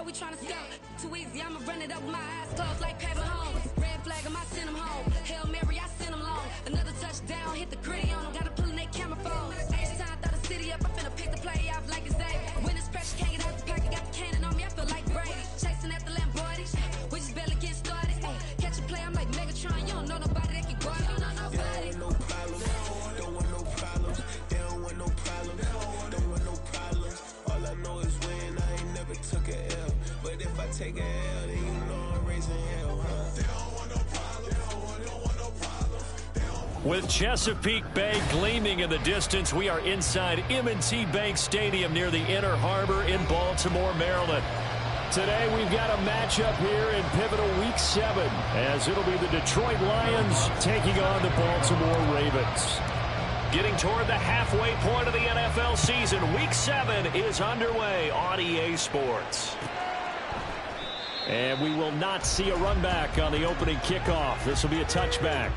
know we tryna score. Too easy, I'ma run it up with my eyes closed like Pat Mahomes. Red flag, I send him home. Hail Mary, I send him long. Another touchdown, hit the gritty on him. Gotta pull in that camera phone. H-time, throw the city up. I finna pick the play off like it's David. When it's pressure, can't get out the pocket. Got the cannon on me, I feel like Brady. Chasing at the Lamborghini. We just barely getting started. Ay, catch a play, I'm like Megatron. You don't know nobody that can guard me. You don't know nobody. No problems. Don't want no problems. They don't want no problems. Don't want no problems. All I know is win. I ain't never took a L. But if I take a L, then you know I'm raising hell, huh? They don't want no problems. Don't want no problems. With Chesapeake Bay gleaming in the distance, we are inside M&T Bank Stadium near the Inner Harbor in Baltimore, Maryland. Today we've got a matchup here in pivotal Week 7 as it'll be the Detroit Lions taking on the Baltimore Ravens. Getting toward the halfway point of the NFL season, Week 7 is underway on EA Sports. And we will not see a run back on the opening kickoff. This will be a touchback.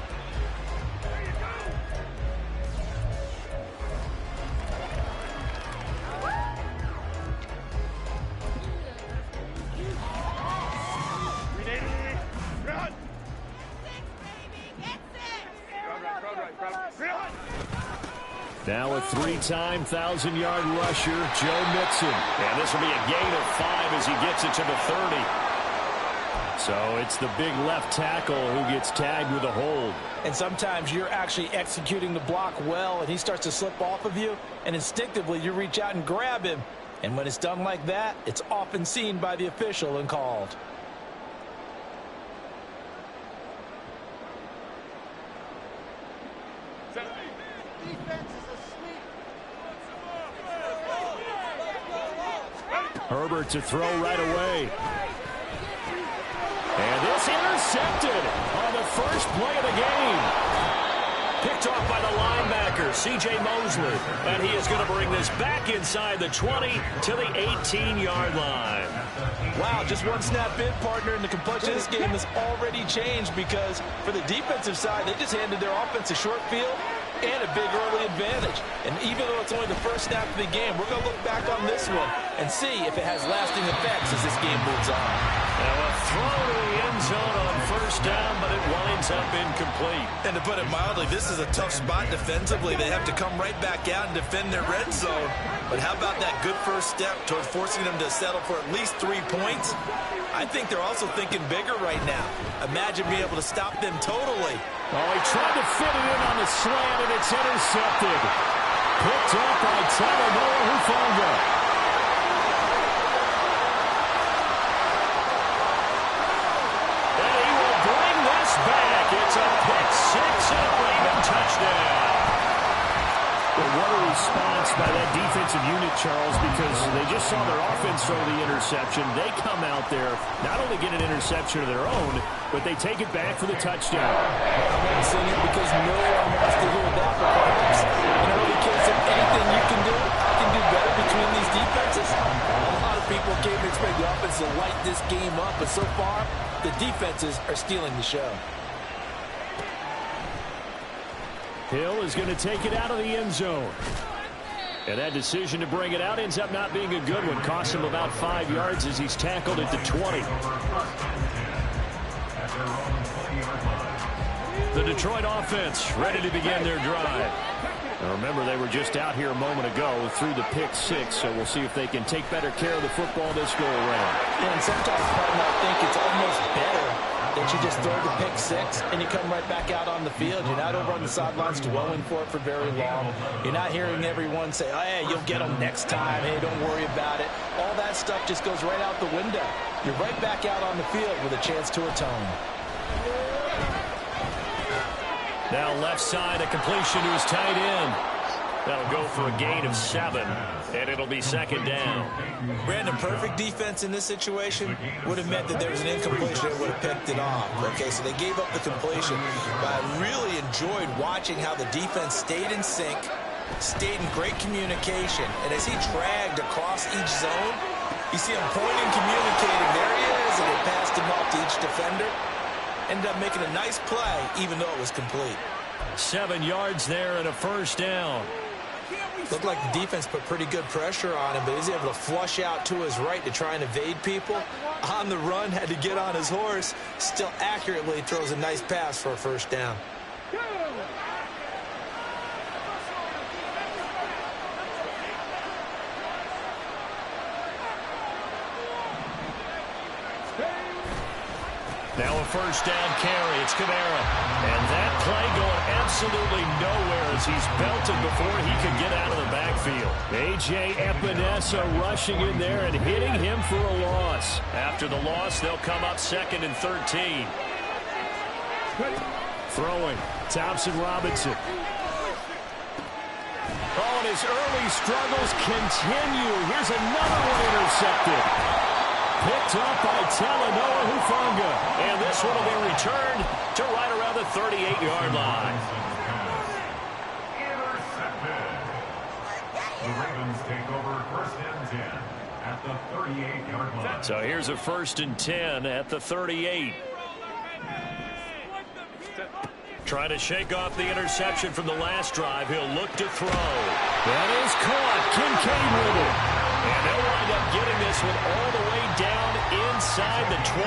Now a three-time 1,000-yard rusher, Joe Mixon. And this will be a gain of 5 as he gets it to the 30. So it's the big left tackle who gets tagged with a hold. And sometimes you're actually executing the block well, and he starts to slip off of you, and instinctively you reach out and grab him. And when it's done like that, it's often seen by the official and called. Herbert to throw right away. And this intercepted on the first play of the game. Picked off by the linebacker, C.J. Mosley. And he is going to bring this back inside the 20 to the 18-yard line. Wow, just one snap in, partner, and the complexion of this game has already changed because for the defensive side, they just handed their offense a short field and a big early advantage. And even though it's only the first snap of the game, we're going to look back on this one and see if it has lasting effects as this game moves on. Now a throw to the end zone on first down, but it winds up incomplete. And to put it mildly, this is a tough spot defensively. They have to come right back out and defend their red zone. But how about that good first step toward forcing them to settle for at least 3 points? I think they're also thinking bigger right now. Imagine being able to stop them totally. Oh, he tried to fit it in on the slant, and it's intercepted. Picked up by Tagovailoa Hufanga. And he will bring this back. It's a pick six and a Raven touchdown. Well, what a response by that defensive unit, Charles, because they just saw their offense throw the interception. They come out there, not only get an interception of their own, but they take it back for the touchdown. I'm saying it because no one wants to hear that performance. You know, because if anything you can do, I can do better between these defenses. A lot of people came to expect the offense to light this game up, but so far, the defenses are stealing the show. Hill is going to take it out of the end zone. And that decision to bring it out ends up not being a good one. Costs him about 5 yards as he's tackled at the 20. The Detroit offense ready to begin their drive. Now remember, they were just out here a moment ago through the pick six, so we'll see if they can take better care of the football this go around. Yeah, and sometimes I think it's almost better that you just throw the pick six and you come right back out on the field. You're not over on the sidelines dwelling for it for very long. You're not hearing everyone say, oh, hey, you'll get them next time. Hey, don't worry about it. All that stuff just goes right out the window. You're right back out on the field with a chance to atone. Now left side, a completion to his tight end. That'll go for a gain of 7, and it'll be second down. Brandon, perfect defense in this situation would have meant that there was an incompletion that would have picked it off. Okay, so they gave up the completion, but I really enjoyed watching how the defense stayed in sync, stayed in great communication, and as he dragged across each zone, you see him pointing, communicating, there he is, and they passed him off to each defender. Ended up making a nice play, even though it was complete. 7 yards there and a first down. Looked like the defense put pretty good pressure on him, but he was able to flush out to his right to try and evade people. On the run, had to get on his horse. Still accurately throws a nice pass for a first down. Now a first down carry. It's Kamara. And that play going absolutely nowhere as he's belted before he could get out of the backfield. A.J. Epinesa rushing in there and hitting him for a loss. After the loss, they'll come up 2nd and 13. Throwing. Thompson-Robinson. Oh, and his early struggles continue. Here's another one intercepted. Picked up by Talanoa Hufanga. And this one will be returned to right around the 38-yard line. Intercepted. The Ravens take over 1st and 10 at the 38-yard line. So here's a 1st and 10 at the 38. Trying to shake off the interception from the last drive. He'll look to throw. That is caught. Kincaid with it. And they'll wind up getting this one all the way down inside the 20.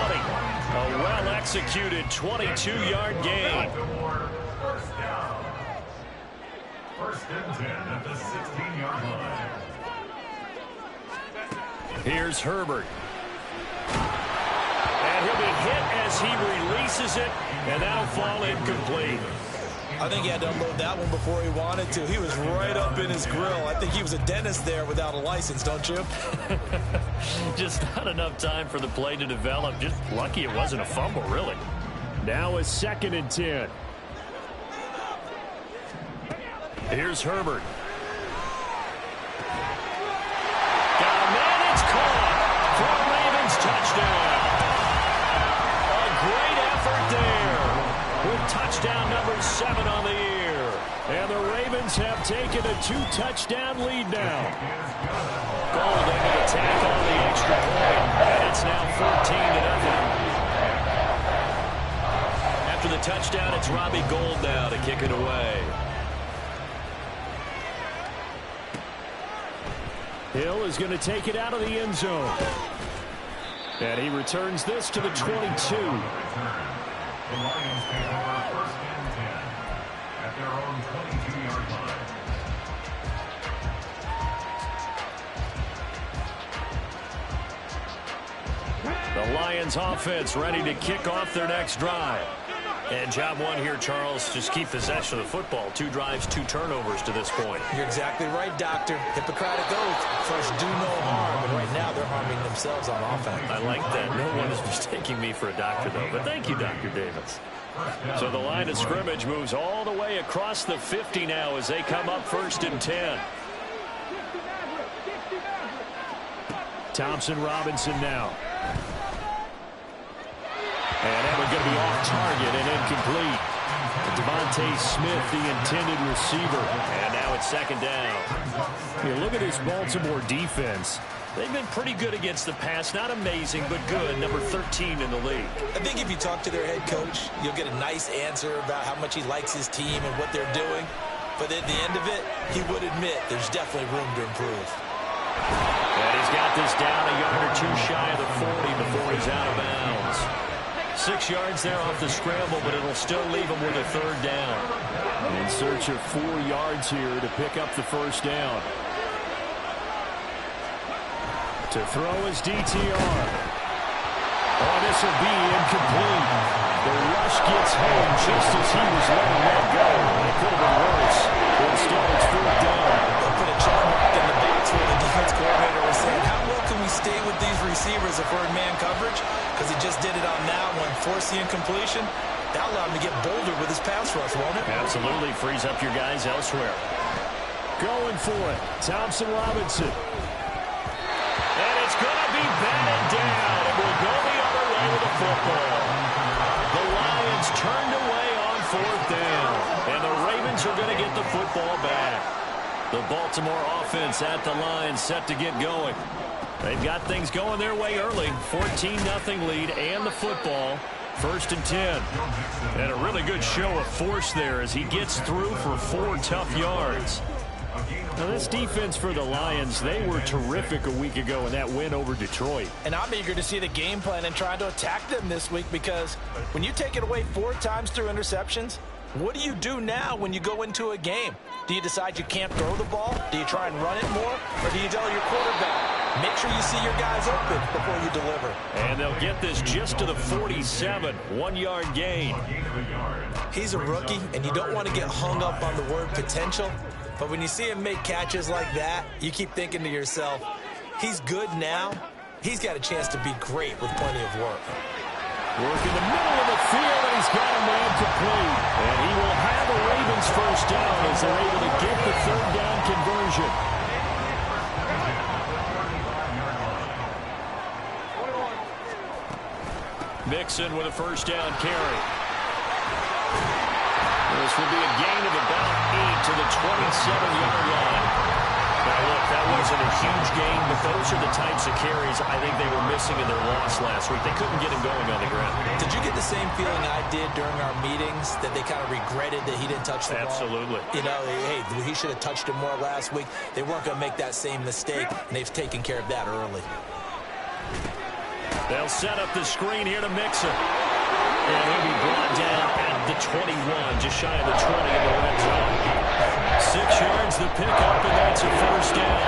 A well-executed 22-yard gain. First down. 1st and 10 at the 16-yard line. Here's Herbert. And he'll be hit as he releases it, and that'll fall incomplete. I think he had to unload that one before he wanted to. He was right up in his grill. I think he was a dentist there without a license, don't you? Just not enough time for the play to develop. Just lucky it wasn't a fumble, really. Now a 2nd and 10. Here's Herbert. Got a man, it's caught for a Ravens touchdown. A great effort there with touchdown number 7 on the year. And the Ravens have taken a 2-touchdown lead now. Gold able to tack on the extra point, and it's now 14-0. After the touchdown, it's Robbie Gould now to kick it away. Hill is going to take it out of the end zone. And he returns this to the 22. The Lions take over 1st and 10 at their own 22-yard line. The Lions offense ready to kick off their next drive. And job 1 here, Charles, just keep possession of the football. 2 drives, 2 turnovers to this point. You're exactly right, Doctor. Hippocratic oath. First, do no harm. And right now, they're harming themselves on offense. I like that. No one is mistaking me for a doctor, though. But thank you, Dr. Davis. So the line of scrimmage moves all the way across the 50 now as they come up 1st and 10. Thompson-Robinson now. And that one's going to be off target and incomplete. Devontae Smith, the intended receiver. And now it's 2nd down. Here, look at this Baltimore defense. They've been pretty good against the pass. Not amazing, but good. Number 13 in the league. I think if you talk to their head coach, you'll get a nice answer about how much he likes his team and what they're doing. But at the end of it, he would admit there's definitely room to improve. And he's got this down a yard or 2 shy of the 40 before he's out of bounds. 6 yards there off the scramble, but it'll still leave him with a 3rd down. In search of 4 yards here to pick up the 1st down. To throw his DTR. Oh, this will be incomplete. The rush gets home just as he was letting that go. It could have been worse. Instead, it's 4th down. They put a check mark in the box where the defense coordinator was saying, how well can we stay with these receivers if we're in man coverage? Because he just did it on that one. Force the incompletion. That allowed him to get bolder with his pass rush, won't it? Absolutely. Frees up your guys elsewhere. Going for it. Thompson-Robinson. And it's going to be batted down. It will go the other way with the football. The Lions turned away on 4th down. And the Ravens are going to get the football back. The Baltimore offense at the line set to get going. They've got things going their way early. 14-0 lead and the football. 1st and 10. And a really good show of force there as he gets through for 4 tough yards. A gain of Now, this defense for the Lions, they were terrific a week ago in that win over Detroit. And I'm eager to see the game plan and trying to attack them this week, because when you take it away 4 times through interceptions, what do you do now when you go into a game? Do you decide you can't throw the ball? Do you try and run it more? Or do you tell your quarterback, make sure you see your guys open before you deliver? And they'll get this just to the 47, 1-yard gain. He's a rookie, and you don't want to get hung up on the word potential. But when you see him make catches like that, you keep thinking to yourself, he's good now. He's got a chance to be great with plenty of work. Work in the middle of the field, and he's got a man complete. And he will have a Ravens first down as they're able to get the 3rd down conversion. Mixon with a first down carry. This will be a gain of about 8 to the 27-yard line. Now, look, that wasn't a huge gain, but those are the types of carries I think they were missing in their loss last week. They couldn't get him going on the ground. Did you get the same feeling I did during our meetings, that they kind of regretted that he didn't touch the ball? Absolutely. You know, hey, he should have touched it more last week. They weren't going to make that same mistake, and they've taken care of that early. They'll set up the screen here to Mixon. And he'll be brought down at the 21, just shy of the 20 in the red zone. 6 yards the pickup, and that's a first down.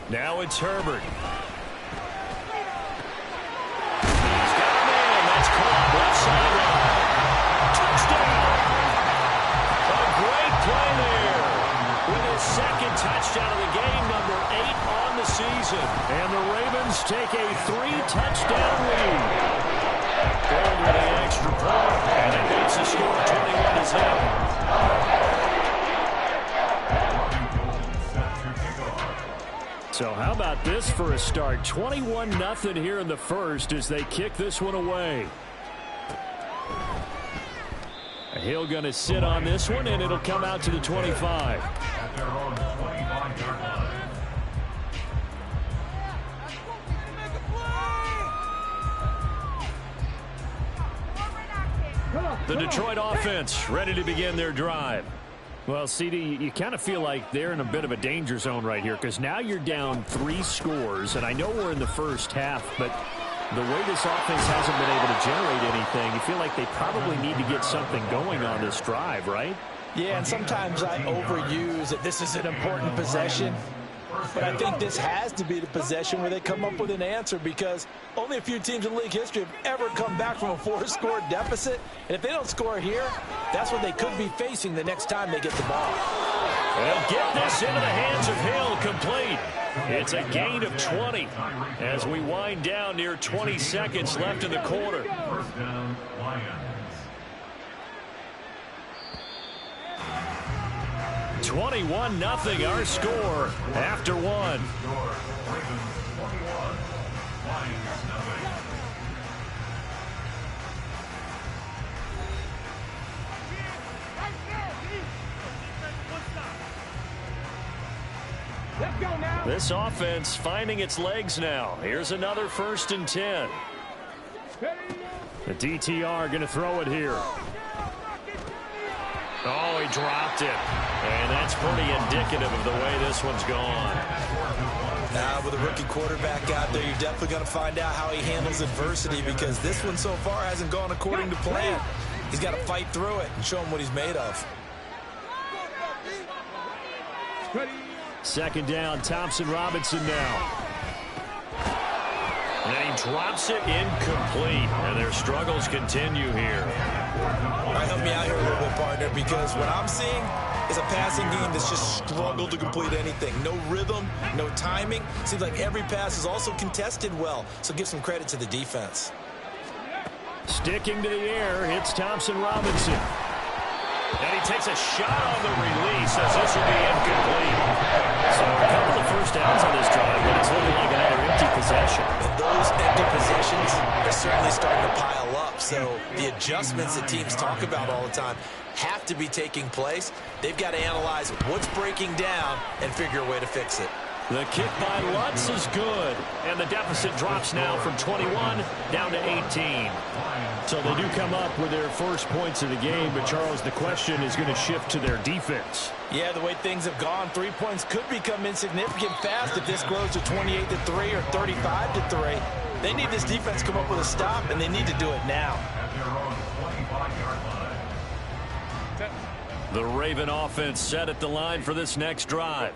Now it's Herbert. He's got a man. That's caught left sideline. Touchdown. A great play there. With his 2nd touchdown of the game, number 8 on the season. And the Ravens take a 3-touchdown lead. Going with the extra point, and it makes the score 21-7. So how about this for a start? 21-0 here in the first as they kick this one away. Hill going to sit on this one, and it'll come out to the 25. The Detroit offense ready to begin their drive. Well, CD, you kind of feel like they're in a bit of a danger zone right here, because now you're down 3 scores, and I know we're in the first half, but the way this offense hasn't been able to generate anything, you feel like they probably need to get something going on this drive, right? Yeah, and sometimes I overuse that this is an important possession. But I think this has to be the possession where they come up with an answer, because only a few teams in league history have ever come back from a 4-score deficit. And if they don't score here, that's what they could be facing the next time they get the ball. They'll get this into the hands of Hill, complete. It's a gain of 20 as we wind down near 20 seconds left in the quarter. First down, Lions. 21-0 our score after 1. Ravens 21, Lions nothing. This offense finding its legs now. Here's another 1st and 10. The DTR going to throw it here. Oh, he dropped it. And that's pretty indicative of the way this one's gone. Now, with a rookie quarterback out there, you're definitely going to find out how he handles adversity, because this one so far hasn't gone according to plan. He's got to fight through it and show him what he's made of. 2nd down, Thompson-Robinson now. And he drops it incomplete, and their struggles continue here. All right, help me out here a little bit, partner, because what I'm seeing is a passing game that's just struggled to complete anything. No rhythm, no timing. Seems like every pass is also contested well, so give some credit to the defense. Sticking to the air, it's Thompson-Robinson. And he takes a shot on the release as this will be incomplete. So a couple of first downs on this drive, but it's looking like another empty possession. And those empty possessions are certainly starting to pile up. So the adjustments that teams talk about all the time have to be taking place. They've got to analyze what's breaking down and figure a way to fix it. The kick by Lutz is good. And the deficit drops now from 21 down to 18. So they do come up with their first points of the game. But, Charles, the question is going to shift to their defense. Yeah, the way things have gone, 3 points could become insignificant fast if this grows to 28-3 or 35-3. They need this defense to come up with a stop, and they need to do it now. The Raven offense set at the line for this next drive.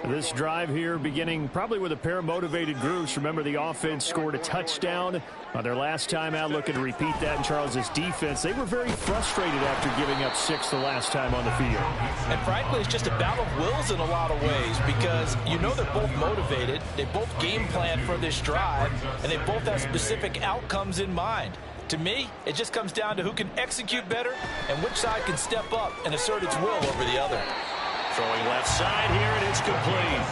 This drive here beginning probably with a pair of motivated groups. Remember, the offense scored a touchdown on their last time out, looking to repeat that in Charles's defense. They were very frustrated after giving up 6 the last time on the field. And frankly, it's just a battle of wills in a lot of ways, because you know they're both motivated, they both game plan for this drive, and they both have specific outcomes in mind. To me, it just comes down to who can execute better and which side can step up and assert its will over the other. Throwing left side here, and it's complete.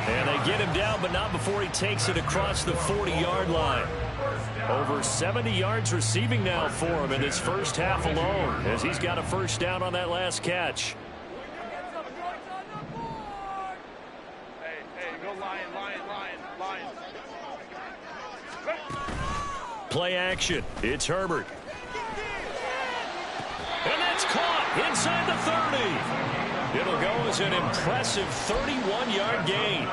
And they get him down, but not before he takes it across the 40-yard line. Over 70 yards receiving now for him in his first half alone, as he's got a first down on that last catch. Hey, go Lion. Play action. It's Herbert. And that's caught inside the 30. It'll go as an impressive 31-yard gain.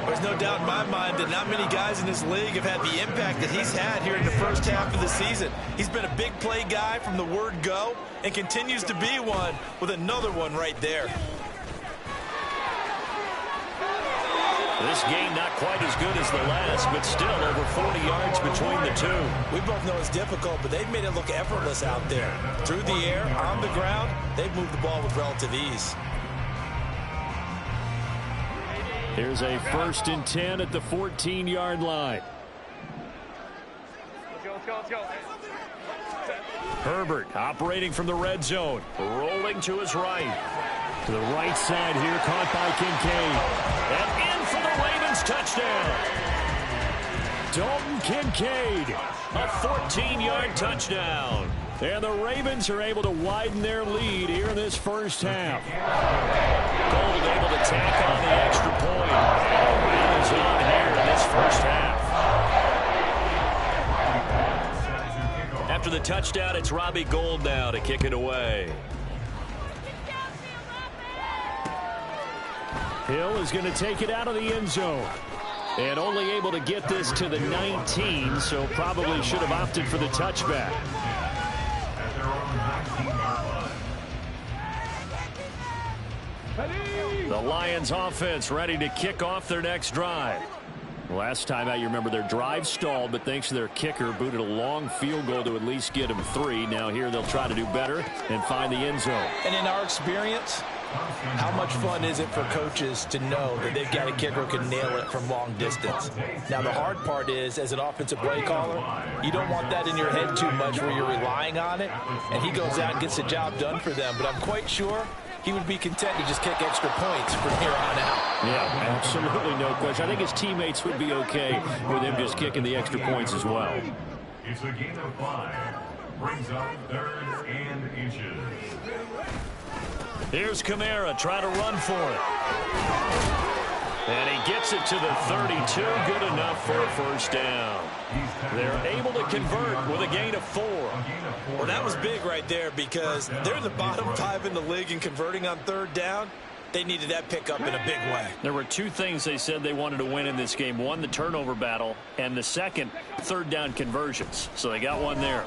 There's no doubt in my mind that not many guys in this league have had the impact that he's had here in the first half of the season. He's been a big play guy from the word go and continues to be one with another one right there. This game not quite as good as the last, but still over 40 yards between the two. We both know it's difficult, but they've made it look effortless out there. Through the air, on the ground, they've moved the ball with relative ease. Here's a 1st and 10 at the 14-yard line. Let's go. Herbert operating from the red zone, rolling to his right. To the right side here, caught by Kincaid. And in for the Ravens touchdown. Dalton Kincaid, a 14-yard touchdown. And the Ravens are able to widen their lead here in this first half. Gold able to tack on the extra point. And that is on here in this first half. After the touchdown, it's Robbie Gould now to kick it away. Hill is going to take it out of the end zone. And only able to get this to the 19, so probably should have opted for the touchback. The Lions offense ready to kick off their next drive. Last time out, you remember their drive stalled, but thanks to their kicker, booted a long field goal to at least get them 3. Now here they'll try to do better and find the end zone. And in our experience, how much fun is it for coaches to know that they've got a kicker who can nail it from long distance? Now, the hard part is, as an offensive play caller, you don't want that in your head too much where you're relying on it, and he goes out and gets the job done for them. But I'm quite sure he would be content to just kick extra points from here on out. Yeah, absolutely no question. I think his teammates would be okay with him just kicking the extra points as well. It's a gain of 5. Brings up 3rd and inches. Here's Kamara trying to run for it. And he gets it to the 32. Good enough for a first down. They're able to convert with a gain of 4. Well, that was big right there, because they're in the bottom 5 in the league in converting on 3rd down. They needed that pickup in a big way. There were 2 things they said they wanted to win in this game. One, the turnover battle, and the second, 3rd down conversions. So they got one there.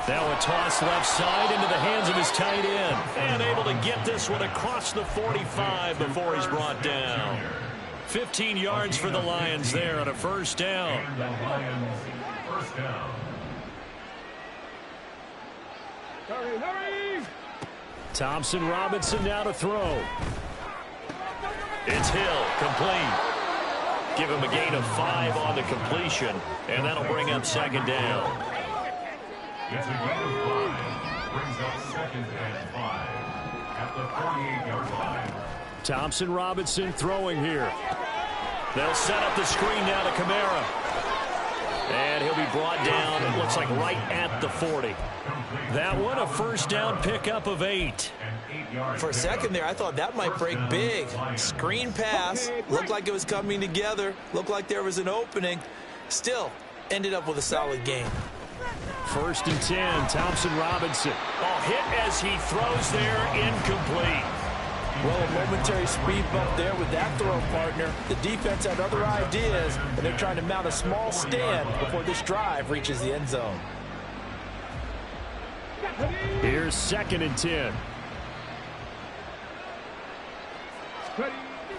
Now a toss left side into the hands of his tight end. And able to get this one across the 45 before he's brought down. 15 yards for the Lions there on a first down. First down. Hurry! Thompson Robinson now to throw. It's Hill, complete. Give him a gain of 5 on the completion, and that'll bring up 2nd down. It's a gain of 5. Brings up 2nd and 5 at the 48-yard line. Thompson Robinson throwing here. They'll set up the screen now to Kamara. And he'll be brought down, it looks like right at the 40. That one a first down pickup of 8. For a second there, I thought that might break big. Screen pass. Looked like it was coming together. Looked like there was an opening. Still, ended up with a solid game. 1st and 10, Thompson-Robinson. Oh, hit as he throws there, incomplete. Well, a momentary speed bump there with that throw, partner. The defense had other ideas, and they're trying to mount a small stand before this drive reaches the end zone. Here's 2nd and 10.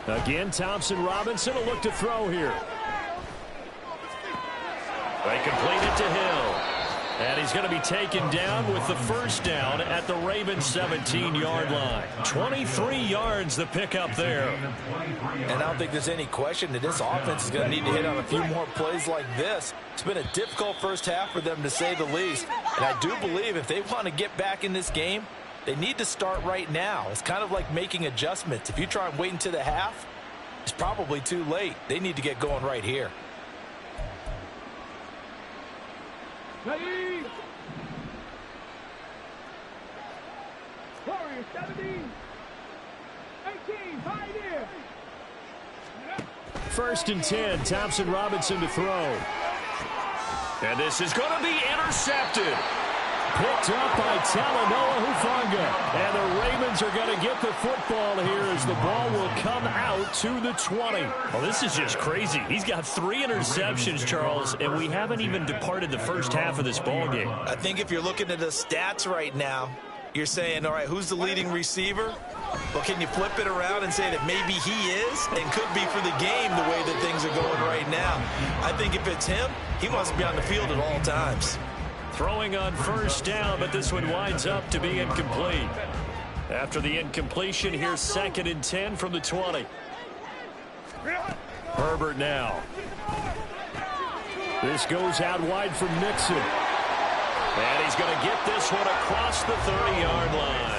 Again, Thompson-Robinson will look to throw here. They complete it to Hill. And he's going to be taken down with the 1st down at the Ravens' 17-yard line. 23 yards the pickup there. And I don't think there's any question that this offense is going to need to hit on a few more plays like this. It's been a difficult first half for them, to say the least. And I do believe if they want to get back in this game, they need to start right now. It's kind of like making adjustments. If you try and wait until the half, it's probably too late. They need to get going right here. Ready? Warriors 17, 18, pioneer. 1st and 10, Thompson-Robinson to throw. And this is going to be intercepted. Picked up by Talanoa Hufanga. And the Ravens are going to get the football here as the ball will come out to the 20. Well, this is just crazy. He's got 3 interceptions, Charles, and we haven't even departed the first half of this ball game. I think if you're looking at the stats right now, you're saying, all right, who's the leading receiver? Well, can you flip it around and say that maybe he is and could be for the game the way that things are going right now? I think if it's him, he wants to be on the field at all times. Throwing on 1st down, but this one winds up to be incomplete. After the incompletion, here's 2nd and 10 from the 20. Herbert now. This goes out wide from Nixon. And he's going to get this one across the 30-yard line.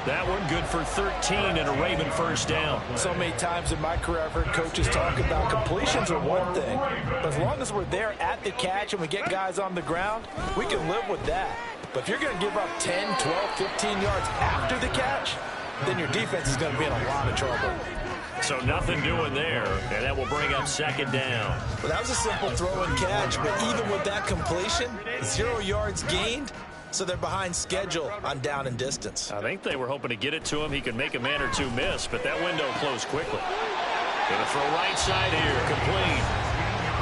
That one good for 13 and a Raven 1st down. So many times in my career, I've heard coaches talk about completions are one thing. But as long as we're there at the catch and we get guys on the ground, we can live with that. But if you're going to give up 10, 12, 15 yards after the catch, then your defense is going to be in a lot of trouble. So nothing doing there, and that will bring up 2nd down. Well, that was a simple throw and catch, but even with that completion, 0 yards gained. So they're behind schedule on down and distance. I think they were hoping to get it to him. He could make a man or two miss, but that window closed quickly. Going to throw right side here, complete.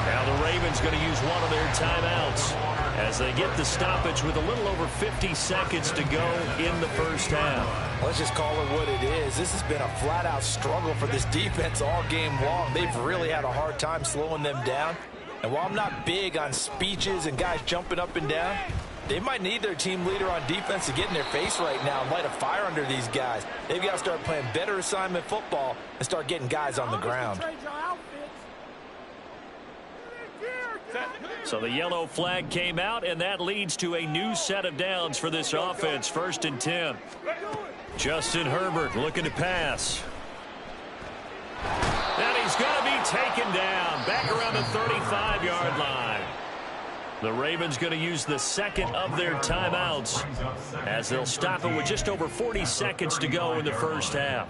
Now the Ravens going to use one of their timeouts as they get the stoppage with a little over 50 seconds to go in the first half. Let's just call it what it is. This has been a flat-out struggle for this defense all game long. They've really had a hard time slowing them down. And while I'm not big on speeches and guys jumping up and down, they might need their team leader on defense to get in their face right now and light a fire under these guys. They've got to start playing better assignment football and start getting guys on the ground. So the yellow flag came out, and that leads to a new set of downs for this offense. 1st and 10. Justin Herbert looking to pass. And he's going to be taken down back around the 35-yard line. The Ravens going to use the 2nd of their timeouts as they'll stop it with just over 40 seconds to go in the first half.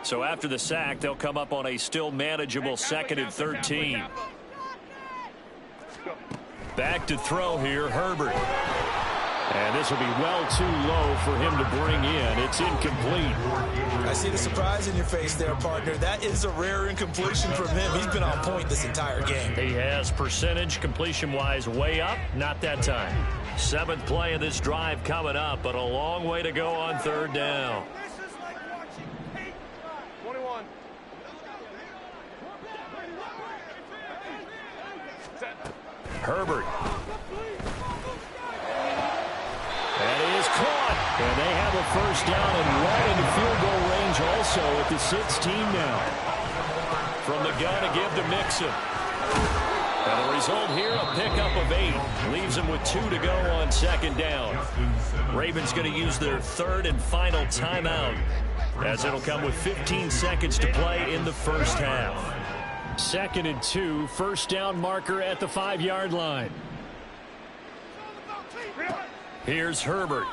So after the sack, they'll come up on a still manageable 2nd and 13. Back to throw here, Herbert. And this will be well too low for him to bring in. It's incomplete. I see the surprise in your face there, partner. That is a rare incompletion from him. He's been on point this entire game. He has percentage completion-wise way up. Not that time. 7th play of this drive coming up, but a long way to go on 3rd down. Herbert. And he is caught. And they have a 1st down and right into field goal range also at the 16 now. From the gun to give to Mixon. And the result here, a pickup of 8. Leaves them with 2 to go on 2nd down. Ravens going to use their 3rd and final timeout as it'll come with 15 seconds to play in the first half. 2nd and 2, 1st down marker at the 5-yard line. Here's Herbert.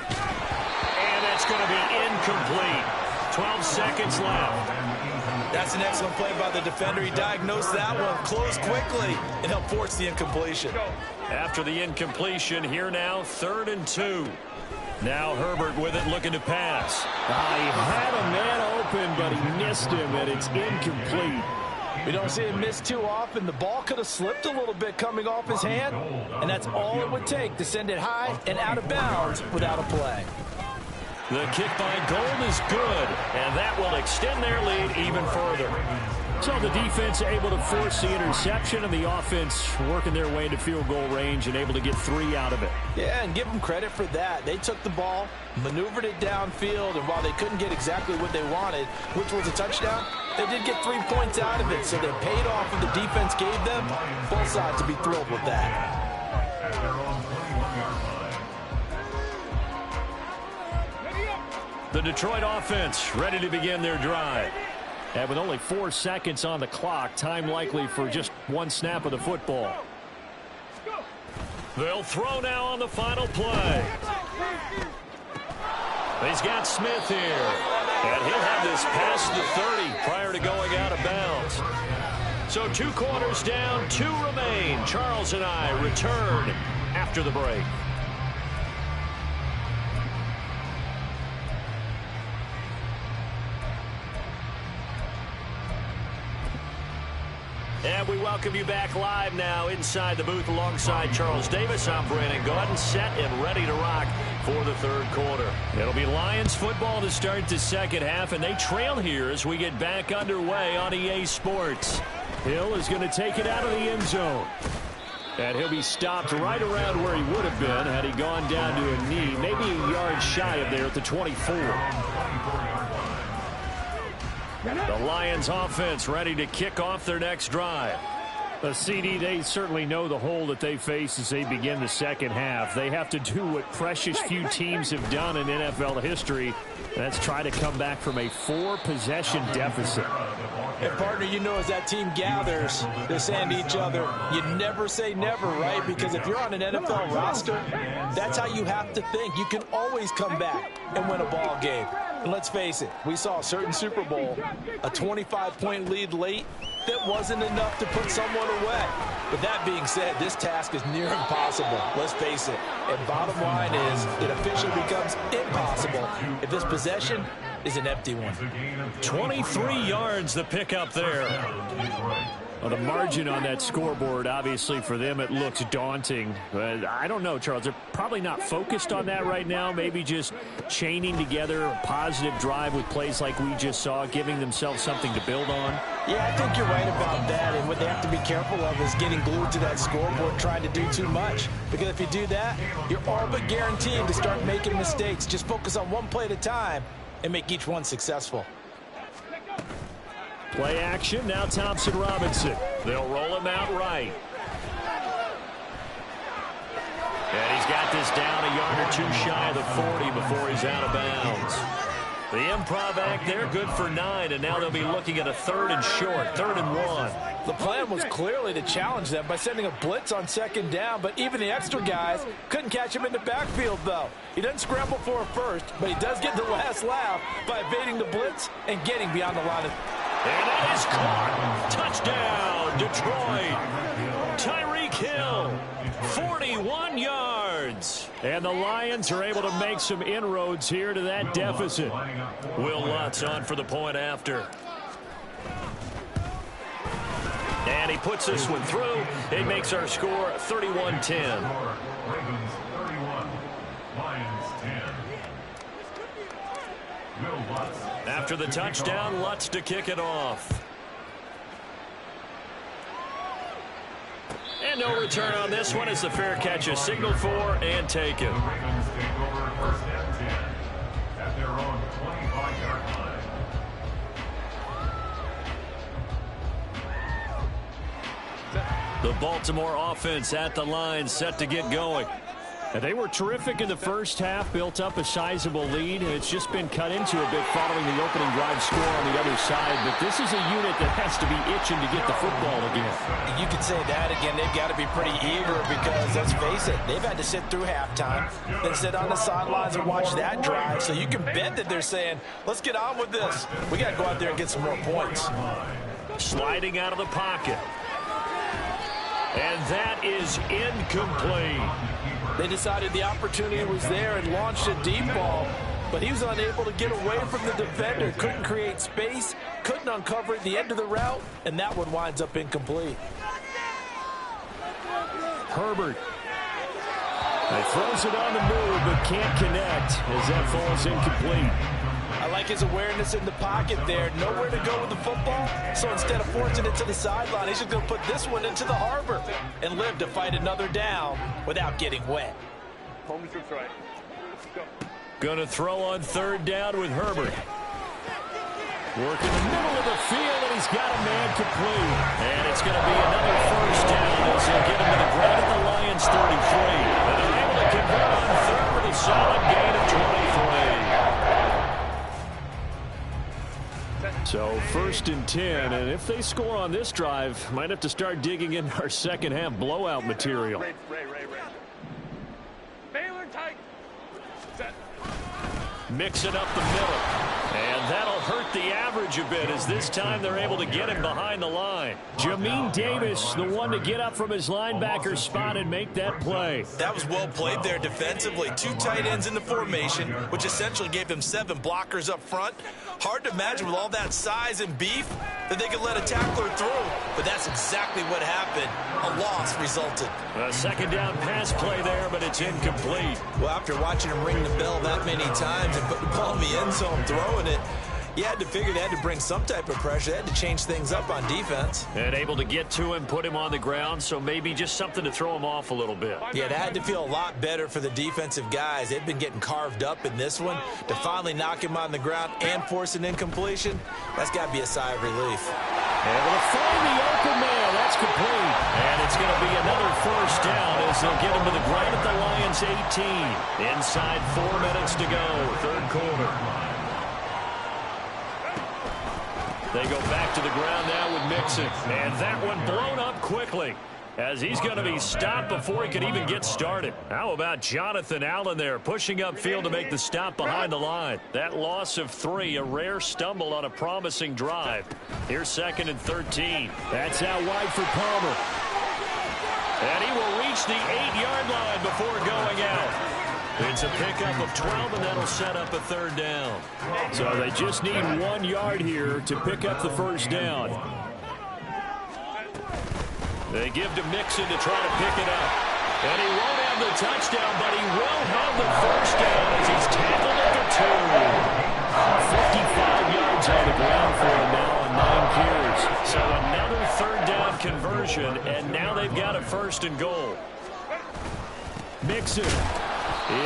And that's going to be incomplete. 12 seconds left. That's an excellent play by the defender. He diagnosed that one, closed quickly, and helped force the incompletion. After the incompletion, here now, 3rd and 2. Now Herbert with it, looking to pass. He had a man open, but he missed him, and it's incomplete. We don't see him miss too often. The ball could have slipped a little bit coming off his hand, and that's all it would take to send it high and out of bounds without a play. The kick by Gold is good, and that will extend their lead even further. So the defense able to force the interception, and the offense working their way into field goal range and able to get 3 out of it. Yeah, and give them credit for that. They took the ball, maneuvered it downfield, and while they couldn't get exactly what they wanted, which was a touchdown, they did get 3 points out of it, so they paid off what the defense gave them. Both sides to be thrilled with that. The Detroit offense ready to begin their drive. And with only 4 seconds on the clock, time likely for just 1 snap of the football. They'll throw now on the final play. He's got Smith here. And he'll have this past the 30 prior to going out of bounds. So 2 quarters down, 2 remain. Charles and I return after the break. And we welcome you back live now inside the booth alongside Charles Davis. I'm Brandon Gaudin, set and ready to rock for the 3rd quarter. It'll be Lions football to start the second half, and they trail here as we get back underway on EA Sports. Hill is going to take it out of the end zone. And he'll be stopped right around where he would have been had he gone down to a knee, maybe a yard shy of there at the 24. The Lions offense ready to kick off their next drive. CD, they certainly know the hole that they face as they begin the second half. They have to do what precious few teams have done in NFL history. That's try to come back from a 4-possession deficit. And partner, you know, as that team gathers, they're saying to each other, you never say never, right? Because if you're on an NFL roster, that's how you have to think. You can always come back and win a ball game. And let's face it, we saw a certain Super Bowl, a 25-point lead late, that wasn't enough to put someone away. But that being said, this task is near impossible. Let's face it. And bottom line is, it officially becomes impossible if this possession is an empty one. 23 yards the pickup there. Well, the margin on that scoreboard, obviously for them, it looks daunting. But I don't know, Charles. They're probably not focused on that right now. Maybe just chaining together a positive drive with plays like we just saw, giving themselves something to build on. Yeah, I think you're right about that. And what they have to be careful of is getting glued to that scoreboard, trying to do too much. Because if you do that, you're all but guaranteed to start making mistakes. Just focus on one play at a time and make each one successful. Play action, now Thompson Robinson. They'll roll him out right. And he's got this down a yard or 2 shy of the 40 before he's out of bounds. The improv act there, good for 9, and now they'll be looking at a 3rd and short, 3rd and 1. The plan was clearly to challenge them by sending a blitz on 2nd down, but even the extra guys couldn't catch him in the backfield, though. He doesn't scramble for a first, but he does get the last laugh by evading the blitz and getting beyond the line of... And it is caught. Touchdown, Detroit. Tyreek Hill, 41 yards. And the Lions are able to make some inroads here to that deficit. Will Lutz on for the point after. And he puts this one through. It makes our score 31-10. Ravens 31, Lions 10. Will Lutz. After the touchdown, Lutz to kick it off. And no return on this one as the fair catch is signaled for and taken. The Ravens take over 1st and 10 at their own 25-yard line. The Baltimore offense at the line, set to get going. And they were terrific in the first half, built up a sizable lead. It's just been cut into a bit following the opening drive score on the other side. But this is a unit that has to be itching to get the football again. You could say that again. They've got to be pretty eager because, let's face it, they've had to sit through halftime, then sit on the sidelines and watch that drive. So you can bet that they're saying, let's get on with this. We got to go out there and get some more points. Sliding out of the pocket. And that is incomplete. They decided the opportunity was there and launched a deep ball, but he was unable to get away from the defender, couldn't create space, couldn't uncover at the end of the route, and that one winds up incomplete. Herbert. He throws it on the move, but can't connect as that falls incomplete. I like his awareness in the pocket there. Nowhere to go with the football, so instead of forcing it to the sideline, he's just going to put this one into the harbor and live to fight another down without getting wet. Going to throw on third down with Herbert. Working the middle of the field, and he's got a man complete. And it's going to be another first down as they get him to the ground at the Lions 33. And they're able to convert on third with a solid gain of 23. So first and 10, and if they score on this drive, might have to start digging in our second half blowout material. Mixing up the middle, and that'll hurt the average a bit as this time they're able to get him behind the line. Jamin Davis, the one to get up from his linebacker spot and make that play. That was well played there defensively. Two tight ends in the formation, which essentially gave them 7 blockers up front. Hard to imagine with all that size and beef that they could let a tackler through, but that's exactly what happened. A loss resulted. A second down pass play there, but it's incomplete. Well, after watching him ring the bell that many times and put the ball in the end zone throwing it, you had to figure they had to bring some type of pressure. They had to change things up on defense. And able to get to him, put him on the ground, so maybe just something to throw him off a little bit. Yeah, that had to feel a lot better for the defensive guys. They've been getting carved up in this one. To finally knock him on the ground and force an incompletion, that's got to be a sigh of relief. Able to find the open man. That's complete. And it's going to be another first down as they'll get him to the ground at the Lions 18. Inside 4 minutes to go, third quarter. They go back to the ground now with Mixon. And that one blown up quickly as he's going to be stopped before he could even get started. How about Jonathan Allen there pushing upfield to make the stop behind the line? That loss of 3, a rare stumble on a promising drive. Here's second and 13. That's out wide for Palmer. And he will reach the 8-yard line before going out. It's a pickup of 12, and that'll set up a third down. So they just need 1 yard here to pick up the first down. They give to Mixon to try to pick it up. And he won't have the touchdown, but he will have the first down as he's tackled at the 2. 55 yards on the ground for him now on 9 carries. So another third down conversion, and now they've got a first and goal. Mixon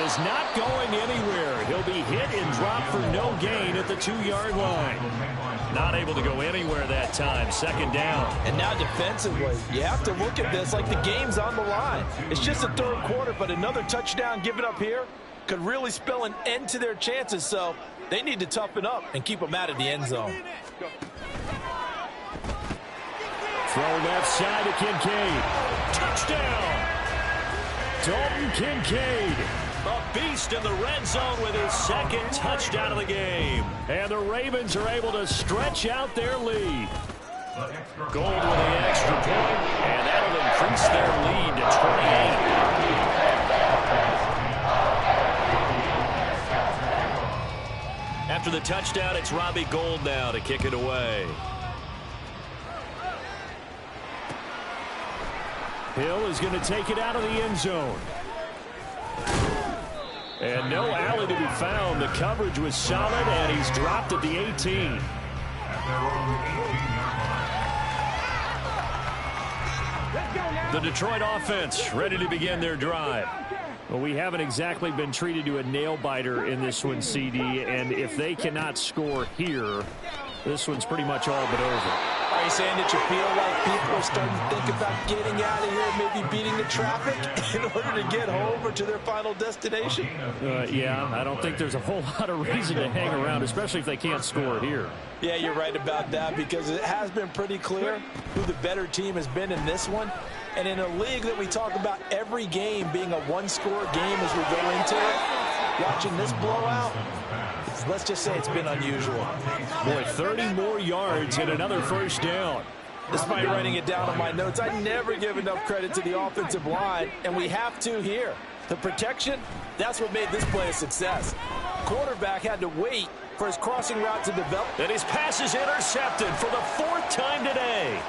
is not going anywhere. He'll be hit and dropped for no gain at the 2-yard line. Not able to go anywhere that time. Second down. And now defensively, you have to look at this like the game's on the line. It's just the third quarter, but another touchdown given up here could really spell an end to their chances. So they need to toughen up and keep them out of the end zone. Throw left side to Kincaid. Touchdown! Dalton Kincaid. A beast in the red zone with his second touchdown of the game. And the Ravens are able to stretch out their lead. Gold with the extra point, and that'll increase their lead to 28. After the touchdown, it's Robbie Gould now to kick it away. Hill is going to take it out of the end zone. And no alley to be found. The coverage was solid, and he's dropped at the 18. The Detroit offense ready to begin their drive. Well, we haven't exactly been treated to a nail-biter in this one, CD, and if they cannot score here, this one's pretty much all but over. Are you saying that you feel like people are starting to think about getting out of here, maybe beating the traffic in order to get home or to their final destination? Yeah, I don't think there's a whole lot of reason to hang around, especially if they can't score here. Yeah, you're right about that, because it has been pretty clear who the better team has been in this one. And in a league that we talk about every game being a one-score game as we go into it, watching this blowout, let's just say it's been unusual. Boy, 30 more yards and another first down. Despite writing it down on my notes, I never give enough credit to the offensive line, and we have to here. The protection, that's what made this play a success. Quarterback had to wait for his crossing route to develop. And his pass is intercepted for the 4th time today.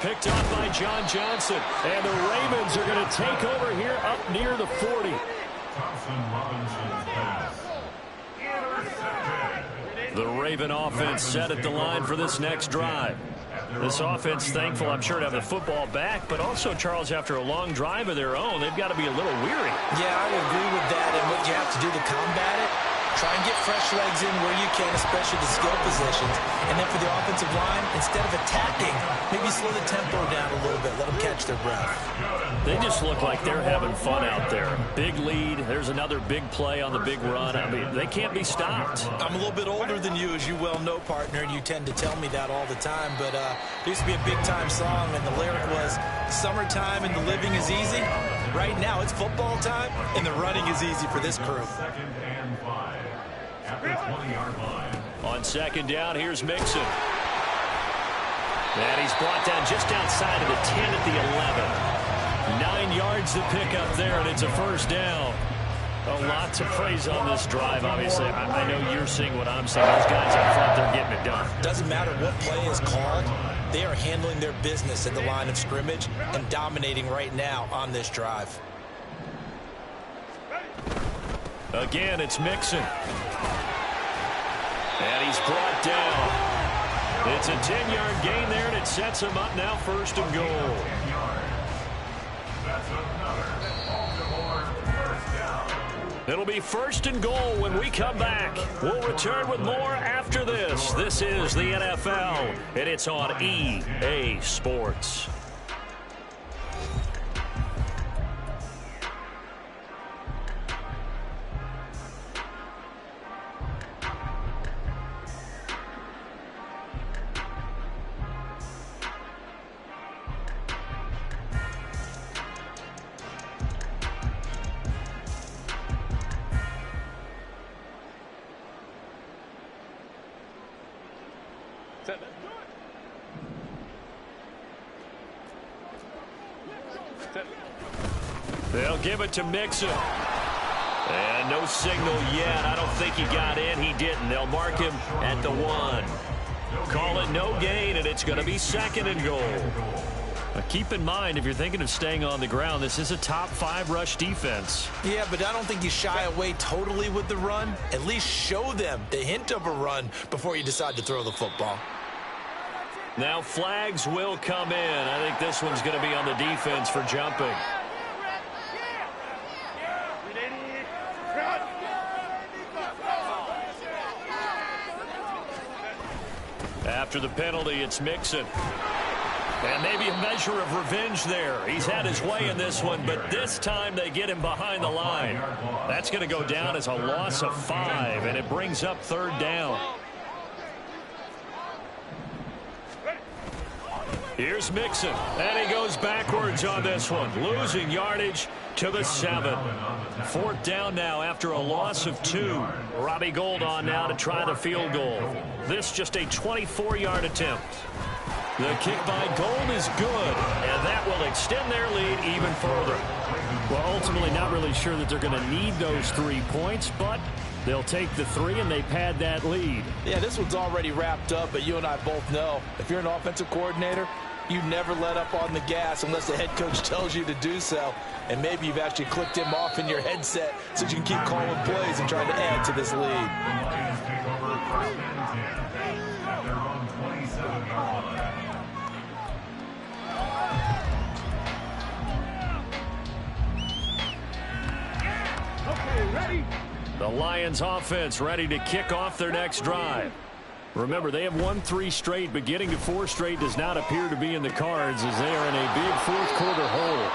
Picked off by John Johnson. And the Ravens are going to take over here up near the 40. The Raven offense set at the line for this next drive. This offense thankful, I'm sure, to have the football back, but also, Charles, after a long drive of their own, they've got to be a little weary. Yeah, I would agree with that, and what you have to do to combat it, try and get fresh legs in where you can, especially the skill positions. And then for the offensive line, instead of attacking, maybe slow the tempo down a little bit, let them catch their breath. They just look like they're having fun out there. Big lead. There's another big play on the big run. I mean, they can't be stopped. I'm a little bit older than you, as you well know, partner, and you tend to tell me that all the time. But there used to be a big-time song, and the lyric was, "Summertime and the living is easy." Right now, it's football time, and the running is easy for this crew. Second and 5 at the 20-yard line. On second down, here's Mixon. And he's brought down just outside of the 10 at the 11. 9 yards to pick up there, and it's a first down. A lot to praise on this drive, obviously. I know you're seeing what I'm seeing. Those guys up front, they're getting it done. Doesn't matter what play is called. They are handling their business at the line of scrimmage and dominating right now on this drive. Again, it's Mixon. And he's brought down. It's a 10-yard gain there, and it sets him up now 1st and goal. That's another Baltimore first down. It'll be 1st and goal when we come back. We'll return with more after this. This is the NFL, and it's on EA Sports. They'll give it to Mixon. And no signal yet. I don't think he got in. He didn't. They'll mark him at the 1. Call it no gain, and it's going to be 2nd and goal. Now keep in mind, if you're thinking of staying on the ground, this is a top 5 rush defense. Yeah, but I don't think you shy away totally with the run. At least show them the hint of a run before you decide to throw the football. Now flags will come in. I think this one's going to be on the defense for jumping. After the penalty, it's Mixon. And maybe a measure of revenge there. He's had his way in this one, but this time they get him behind the line. That's going to go down as a loss of 5, and it brings up 3rd down. Here's Mixon, and he goes backwards on this one, losing yardage to the 7. 4th down now after a loss of 2. Robbie Gould on now to try the field goal. This just a 24-yard attempt. The kick by Gould is good, and that will extend their lead even further. Well, ultimately not really sure that they're going to need those 3 points, but they'll take the 3 and they pad that lead. Yeah, this one's already wrapped up, but you and I both know if you're an offensive coordinator, you never let up on the gas unless the head coach tells you to do so. And maybe you've actually clicked him off in your headset so you can keep calling plays and trying to add to this lead. Lions take over 1st and 10 at their own 27-yard line. Okay, ready? The Lions offense ready to kick off their next drive. Remember, they have won 3 straight, but getting to 4 straight does not appear to be in the cards as they are in a big fourth-quarter hole.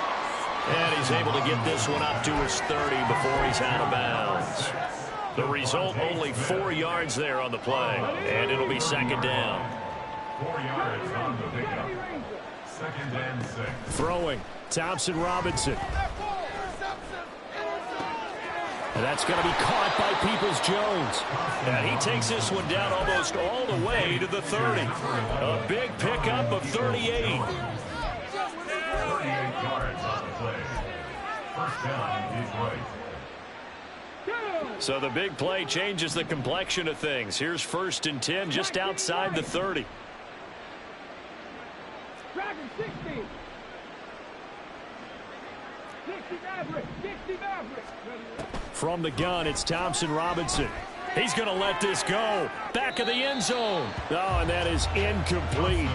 And he's able to get this one up to his 30 before he's out of bounds. The result, only 4 yards there on the play, and it'll be second down. 4 yards on the pickup. Second and 6. Throwing, Thompson Robinson. And that's going to be caught by Peoples-Jones. And he takes this one down almost all the way to the 30. A big pickup of 38. 38 yards on the play. First down, Detroit. So the big play changes the complexion of things. Here's 1st and 10 just outside the 30. Dragon 60. 60 Maverick. 60 Maverick. From the gun, it's Thompson Robinson. He's going to let this go. Back of the end zone. Oh, and that is incomplete.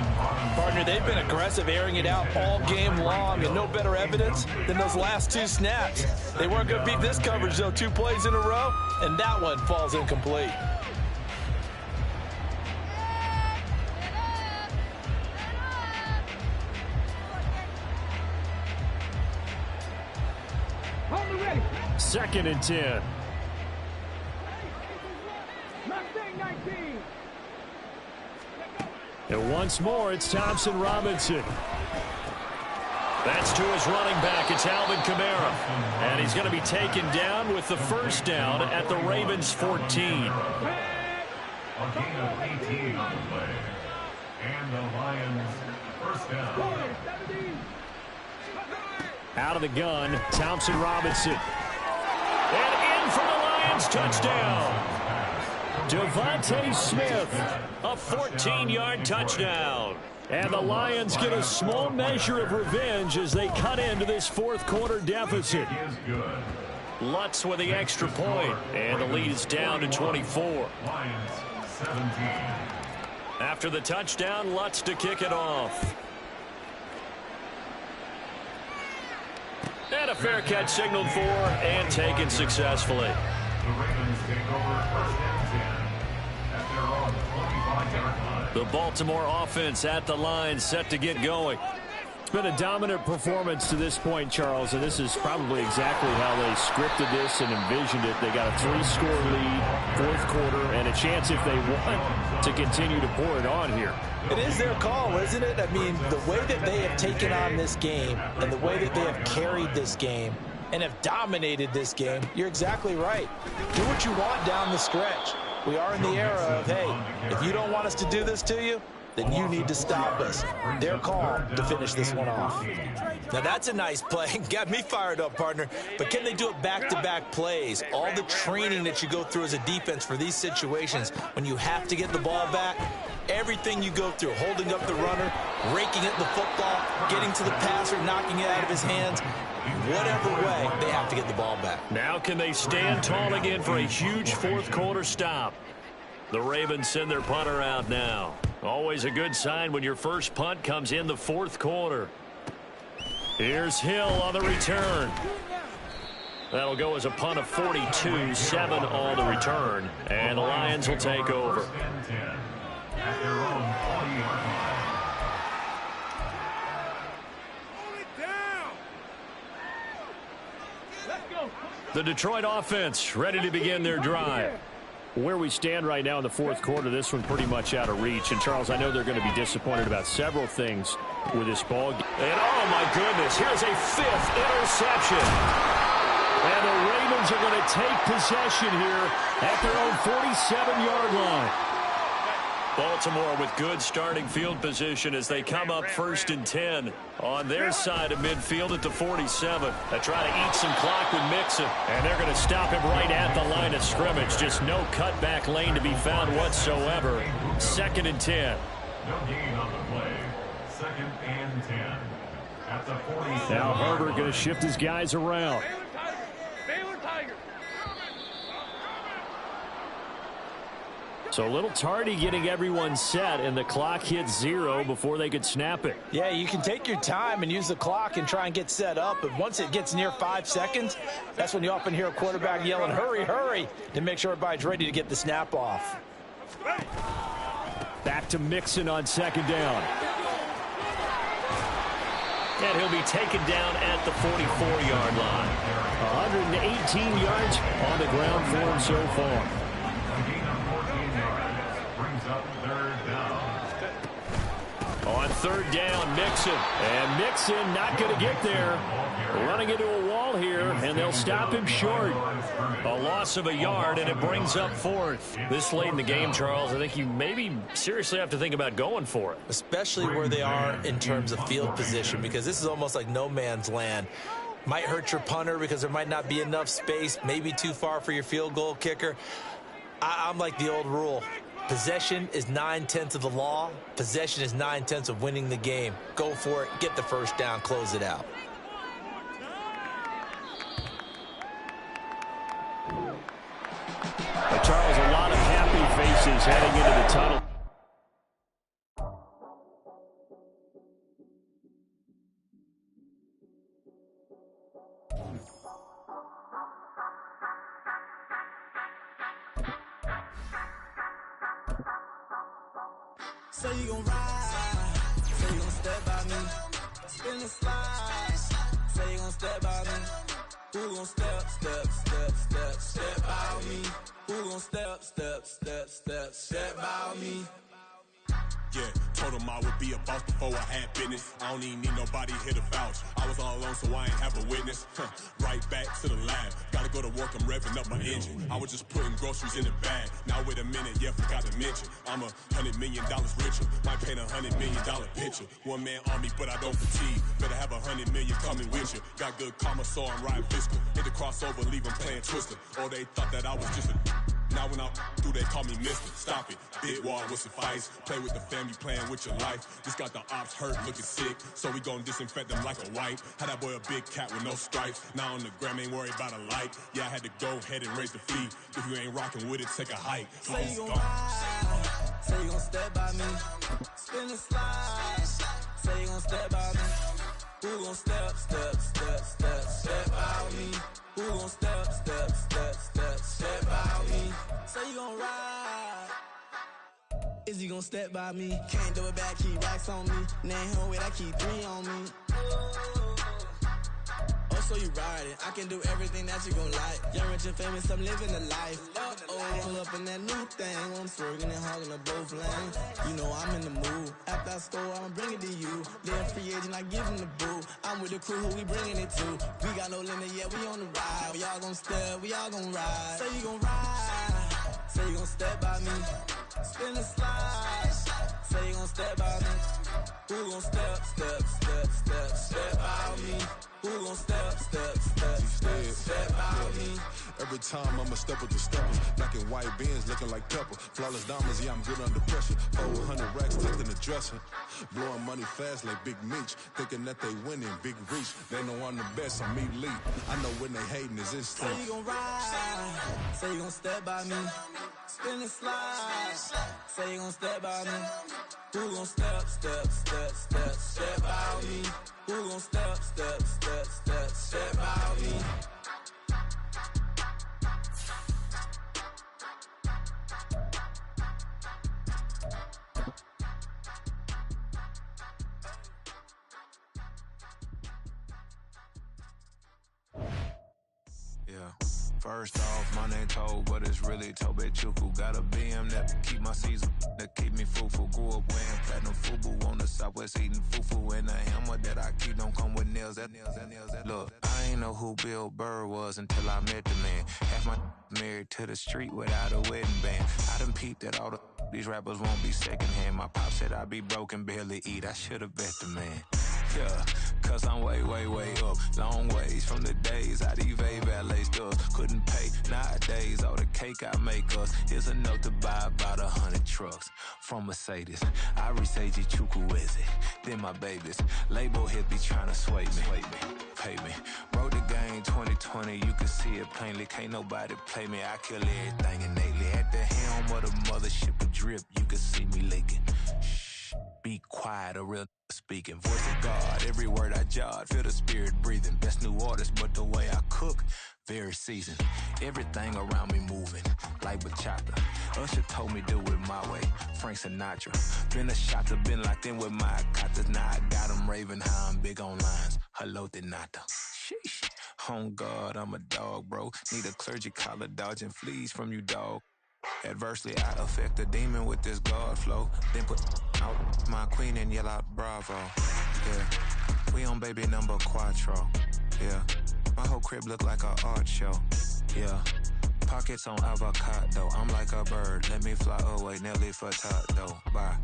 Partner, they've been aggressive, airing it out all game long, and no better evidence than those last 2 snaps. They weren't going to beat this coverage, though. 2 plays in a row, and that one falls incomplete. Second and 10. Mustang 19. And once more, it's Thompson Robinson. That's to his running back. It's Alvin Kamara. And he's going to be taken down with the first down at the Ravens 14. A gain of 18 on the play. And the Lions first down. Out of the gun, Thompson Robinson. And in for the Lions, touchdown. Devontae Smith, a 14-yard touchdown. And the Lions get a small measure of revenge as they cut into this fourth-quarter deficit. Lutz with the extra point, and the lead is down to 24. Lions 17. After the touchdown, Lutz to kick it off. And a fair catch signaled for and taken successfully. The Ravens take over first and 10 at their own 25-yard line. The Baltimore offense at the line, set to get going. It's been a dominant performance to this point, Charles, and this is probably exactly how they scripted this and envisioned it. They got a 3-score lead, fourth quarter, and a chance if they want to continue to pour it on here. It is their call, isn't it? I mean, the way that they have taken on this game and the way that they have carried this game and have dominated this game, you're exactly right. Do what you want down the stretch. We are in the era of, hey, if you don't want us to do this to you, then you need to stop us. Their call to finish this one off. Now, that's a nice play. Got me fired up, partner. But can they do it back-to-back plays? All the training that you go through as a defense for these situations, when you have to get the ball back, everything you go through, holding up the runner, raking at the football, getting to the passer, knocking it out of his hands, whatever way, they have to get the ball back. Now can they stand tall again for a huge fourth-quarter stop? The Ravens send their punter out now. Always a good sign when your first punt comes in the fourth quarter. Here's Hill on the return. That'll go as a punt of 42, 7 on the return. And the Lions will take over. At their own 40-yard line. The Detroit offense ready to begin their drive. Where we stand right now in the fourth quarter, this one pretty much out of reach. And, Charles, I know they're going to be disappointed about several things with this ball game. And, oh, my goodness, here's a 5th interception. And the Ravens are going to take possession here at their own 47-yard line. Baltimore with good starting field position as they come up 1st and 10 on their side of midfield at the 47. They try to eat some clock with Mixon, and they're going to stop him right at the line of scrimmage. Just no cutback lane to be found whatsoever. 2nd and 10. No gain on the play. 2nd and 10 at the 47. Now Herbert going to shift his guys around. So a little tardy getting everyone set, and the clock hits 0 before they could snap it. Yeah, you can take your time and use the clock and try and get set up, but once it gets near 5 seconds, that's when you often hear a quarterback yelling, hurry, hurry, to make sure everybody's ready to get the snap off. Back to Mixon on second down. And he'll be taken down at the 44-yard line. 118 yards on the ground for him so far. A gain of 14 yards brings up third down. On third down, Mixon. And Mixon not going to get there. Running into a wall here, and they'll stop him short. A loss of a yard, and it brings up fourth. This late in the game, Charles, I think you maybe seriously have to think about going for it. Especially where they are in terms of field position, because this is almost like no man's land. Might hurt your punter because there might not be enough space, maybe too far for your field goal kicker. I'm like the old rule. Possession is 9/10 of the law. Possession is 9/10 of winning the game. Go for it. Get the first down. Close it out. Charles, a lot of happy faces heading into the tunnel. Say you gon' ride, say you gon' step by me, spin the slide, say you gon' step by me, who gon' step by me, who gon' step by me. Yeah, told him I would be a boss before I had business. I don't even need nobody here to vouch. I was all alone, so I ain't have a witness. Right back to the lab. Gotta go to work, I'm revving up my engine. I was just putting groceries in the bag. Now wait a minute, yeah, forgot to mention. I'm $100 million richer. Might paint $100 million picture. One man army, but I don't fatigue. Better have 100 million coming with you. Got good karma, so I'm riding fiscal. Hit the crossover, leave them playing Twister. Or they thought that I was just a... Now when I do, they call me Mister. Stop it. Big wall will suffice. Play with the family, playing with your life. Just got the ops hurt, looking sick. So we gon' disinfect them like a wipe. Had that boy a big cat with no stripes. Now on the gram, ain't worried about a light. Yeah, I had to go ahead and raise the fee. If you ain't rocking with it, take a hike. Say you gon' ride, say you gon' step by me, spin the slide, say you gon' step by me, who gon' step by me, who gon' step by me, say you gon' ride, is he gon' step by me, can't do it back, keep racks on me, name home with I keep 3 on me. So you ride it, I can do everything that you gon' like. Young, rich, and famous, I'm living the life. Pull up in that new thing, when I'm swerving and hogging up both lanes. You know I'm in the mood. After I score, I'ma bring it to you. Then free agent, I give him the boo. I'm with the crew, who we bringing it to. We got no limit, yeah, we on the ride. We all gon' step, we all gon' ride. Say you gon' ride, say you gon' step by me. Spin the slide, say you gon' step by me. Who gon' step by me? Who gon' step by me? Every time I'ma step with the steppers. Black and white beans looking like pepper. Flawless diamonds, yeah, I'm good under pressure. 400 racks tucked in the dresser. Blowing money fast like Big Meech. Thinking that they winning, big reach. They know I'm the best, I'm elite. I know when they hating is instinct. Say you gon' ride, say you gon' step by me. Spin and slide, say you gon' step by me. Who gon' step by me? Who gon' step by me? Yeah. First off, my name Toad, but it's really TbaGame7vsRavens. Got a BM that keep my season, that keep me fruitful. Grew up wearing platinum FUBU on the Southwest eating fufu. And the hammer that I keep don't come with nails. Look, I ain't know who Bill Burr was until I met the man. Half my married to the street without a wedding band. I done peeped that all these rappers won't be secondhand. My pop said I'd be broken, barely eat. I should've bet the man. Yeah, cause I'm way up, long ways from the days I evade valet stores. Couldn't pay nowadays, all the cake I make us. Here's a note to buy about 100 trucks from Mercedes. I resage Chukwueze, then my babies. Label hit be trying to sway me, pay me. Wrote the game 2020, you can see it plainly. Can't nobody play me, I kill everything innately. At the helm of the mothership of drip, you can see me leaking. Shh, be quiet, a real speaking. Voice of God, every word I jot, feel the spirit breathing. Best new artist, but the way I cook, very seasoned. Everything around me moving, like bachata. Usher told me do it my way. Frank Sinatra. Been a shot to been locked in with my cotters. Now I got them raving how I'm big on lines. Hello, Denata. Sheesh. On God, I'm a dog, bro. Need a clergy collar dodging fleas from you, dog. Adversely, I affect a demon with this God flow. Then put out my queen and yell out bravo. Yeah, we on baby number quattro. Yeah, my whole crib look like a art show. Yeah, pockets on avocado. I'm like a bird. Let me fly away, Nelly Furtado. Bye.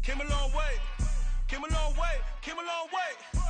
Came a long way, came a long way, came a long way.